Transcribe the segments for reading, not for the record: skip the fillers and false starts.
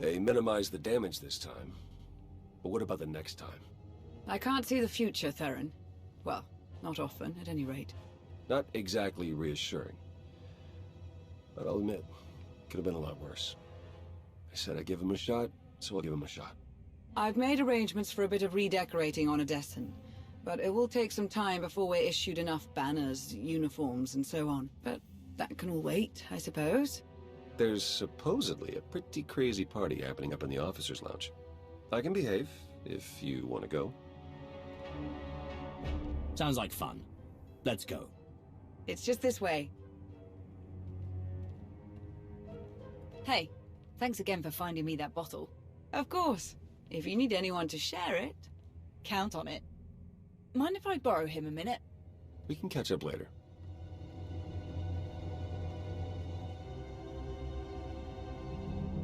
They minimized the damage this time. But what about the next time? I can't see the future, Theron. Well, not often, at any rate. Not exactly reassuring. But I'll admit, could have been a lot worse. I said I'd give him a shot, so I'll give him a shot. I've made arrangements for a bit of redecorating on Odessen, but it will take some time before we're issued enough banners, uniforms, and so on. But that can all wait, I suppose. There's supposedly a pretty crazy party happening up in the officers' lounge. I can behave, if you want to go. Sounds like fun. Let's go. It's just this way. Hey, thanks again for finding me that bottle. Of course. If you need anyone to share it, count on it. Mind if I borrow him a minute? We can catch up later.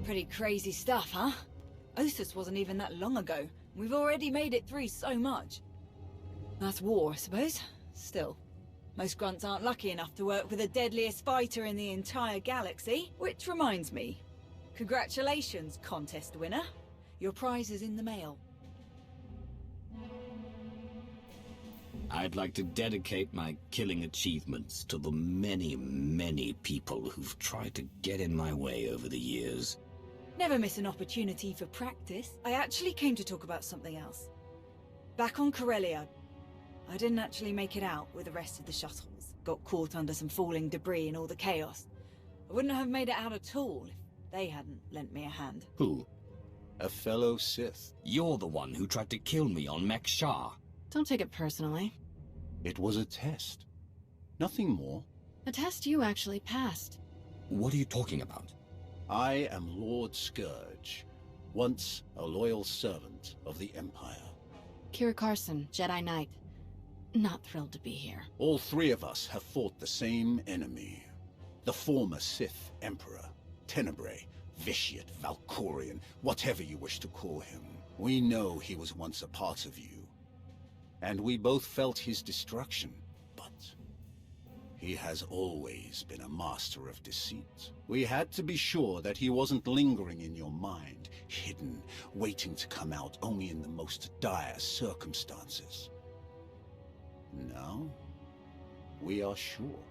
Pretty crazy stuff, huh? Osus wasn't even that long ago. We've already made it through so much. That's war, I suppose. Still, most grunts aren't lucky enough to work with the deadliest fighter in the entire galaxy. Which reminds me, congratulations, contest winner. Your prize is in the mail. I'd like to dedicate my killing achievements to the many, many people who've tried to get in my way over the years. Never miss an opportunity for practice. I actually came to talk about something else. Back on Corellia, I didn't actually make it out with the rest of the shuttles. Got caught under some falling debris and all the chaos. I wouldn't have made it out at all if they hadn't lent me a hand. Who? A fellow Sith. You're the one who tried to kill me on Mek Shah. Don't take it personally. It was a test. Nothing more. A test you actually passed. What are you talking about? I am Lord Scourge, once a loyal servant of the Empire. Kira Carson, Jedi Knight. Not thrilled to be here. All three of us have fought the same enemy. The former Sith Emperor, Tenebrae, Vitiate, Valkorian, whatever you wish to call him. We know he was once a part of you. And we both felt his destruction, but he has always been a master of deceit. We had to be sure that he wasn't lingering in your mind, hidden, waiting to come out only in the most dire circumstances. Now, we are sure.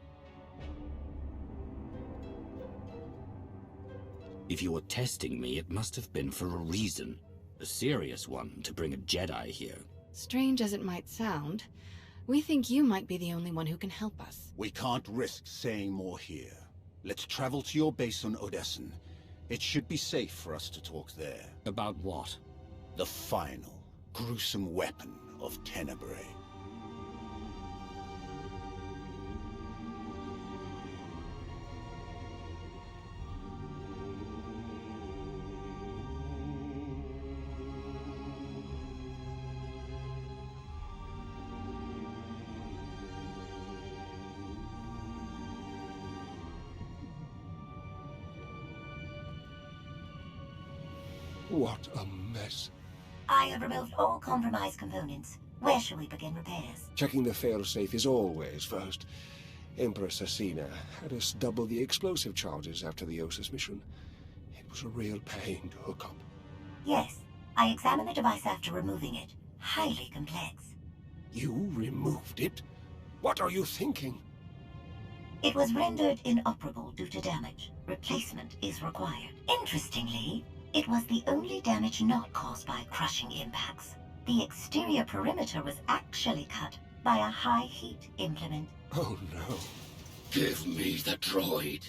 If you were testing me, it must have been for a reason. A serious one, to bring a Jedi here. Strange as it might sound, we think you might be the only one who can help us. We can't risk saying more here. Let's travel to your base on Odessen. It should be safe for us to talk there. About what? The final, gruesome weapon of Tenebrae. What a mess. I have removed all compromised components. Where shall we begin repairs? Checking the failsafe is always first. Empress Asina had us double the explosive charges after the Osus mission. It was a real pain to hook up. Yes, I examined the device after removing it. Highly complex. You removed it? What are you thinking? It was rendered inoperable due to damage. Replacement is required. Interestingly, it was the only damage not caused by crushing impacts. The exterior perimeter was actually cut by a high-heat implement. Oh no. Give me the droid.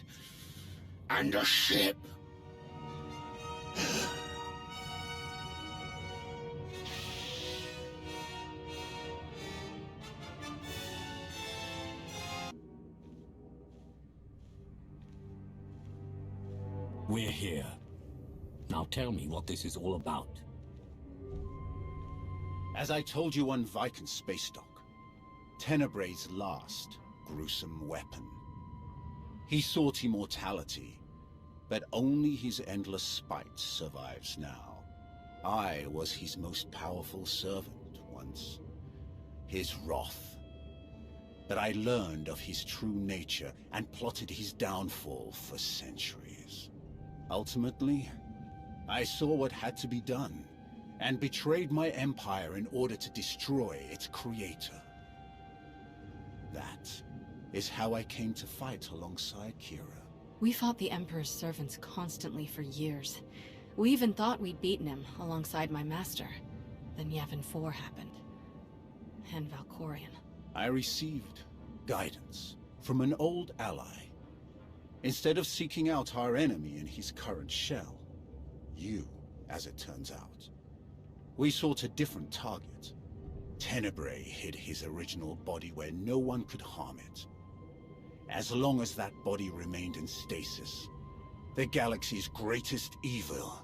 And a ship. We're here. Now tell me what this is all about. As I told you on Viken Space Dock, Tenebrae's last gruesome weapon. He sought immortality, but only his endless spite survives now. I was his most powerful servant once, his wrath. But I learned of his true nature and plotted his downfall for centuries. Ultimately, I saw what had to be done, and betrayed my empire in order to destroy its creator. That is how I came to fight alongside Kira. We fought the Emperor's servants constantly for years. We even thought we'd beaten him alongside my master. Then Yavin 4 happened. And Valkorion. I received guidance from an old ally. Instead of seeking out our enemy in his current shell, you, as it turns out, we sought a different target. Tenebrae hid his original body where no one could harm it. As long as that body remained in stasis, the galaxy's greatest evil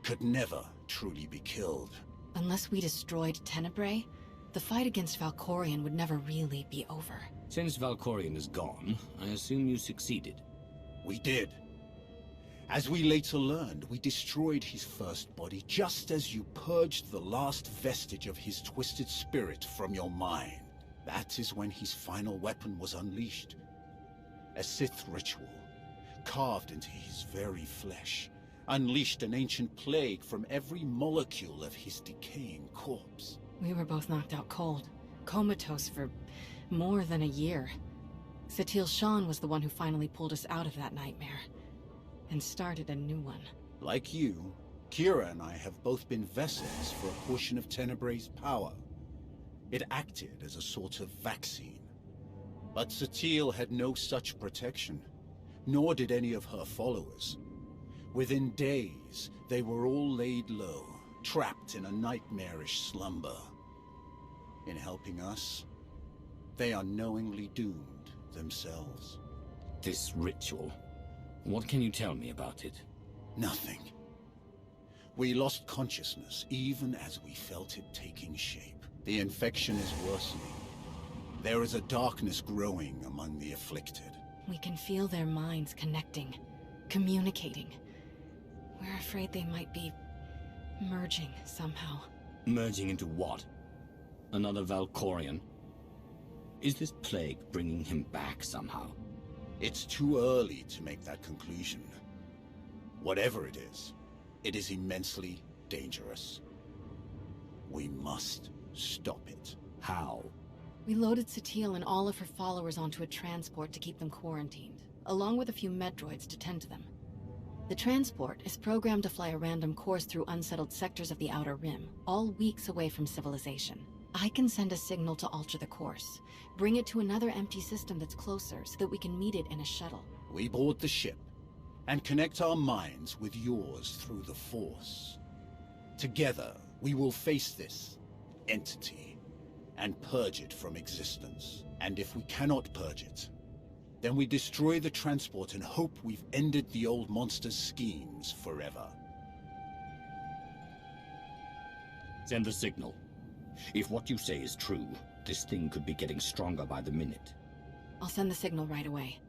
could never truly be killed. Unless we destroyed Tenebrae, the fight against Valkorion would never really be over. Since Valkorion is gone, I assume you succeeded. We did. As we later learned, we destroyed his first body just as you purged the last vestige of his twisted spirit from your mind. That is when his final weapon was unleashed. A Sith ritual, carved into his very flesh, unleashed an ancient plague from every molecule of his decaying corpse. We were both knocked out cold, comatose for more than a year. Satil Shan was the one who finally pulled us out of that nightmare, and started a new one. Like you, Kira and I have both been vessels for a portion of Tenebrae's power. It acted as a sort of vaccine. But Satil had no such protection, nor did any of her followers. Within days, they were all laid low, trapped in a nightmarish slumber. In helping us, they are knowingly doomed themselves. This ritual, what can you tell me about it? Nothing. We lost consciousness even as we felt it taking shape. The infection is worsening. There is a darkness growing among the afflicted. We can feel their minds connecting, communicating. We're afraid they might be merging somehow. Merging into what? Another Valkorion? Is this plague bringing him back somehow? It's too early to make that conclusion. Whatever it is immensely dangerous. We must stop it. How? We loaded Satil and all of her followers onto a transport to keep them quarantined, along with a few medroids to tend to them. The transport is programmed to fly a random course through unsettled sectors of the Outer Rim, all weeks away from civilization. I can send a signal to alter the course, bring it to another empty system that's closer so that we can meet it in a shuttle. We board the ship and connect our minds with yours through the Force. Together, we will face this entity and purge it from existence. And if we cannot purge it, then we destroy the transport and hope we've ended the old monster's schemes forever. Send the signal. If what you say is true, this thing could be getting stronger by the minute. I'll send the signal right away.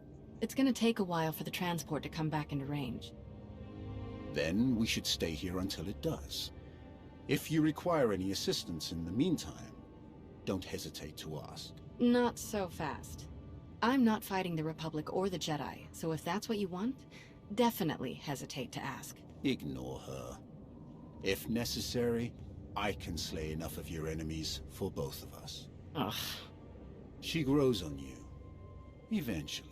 It's gonna take a while for the transport to come back into range. Then we should stay here until it does. If you require any assistance in the meantime, don't hesitate to ask. Not so fast. I'm not fighting the Republic or the Jedi, so if that's what you want, definitely hesitate to ask. Ignore her. If necessary, I can slay enough of your enemies for both of us. Ugh. She grows on you. Eventually.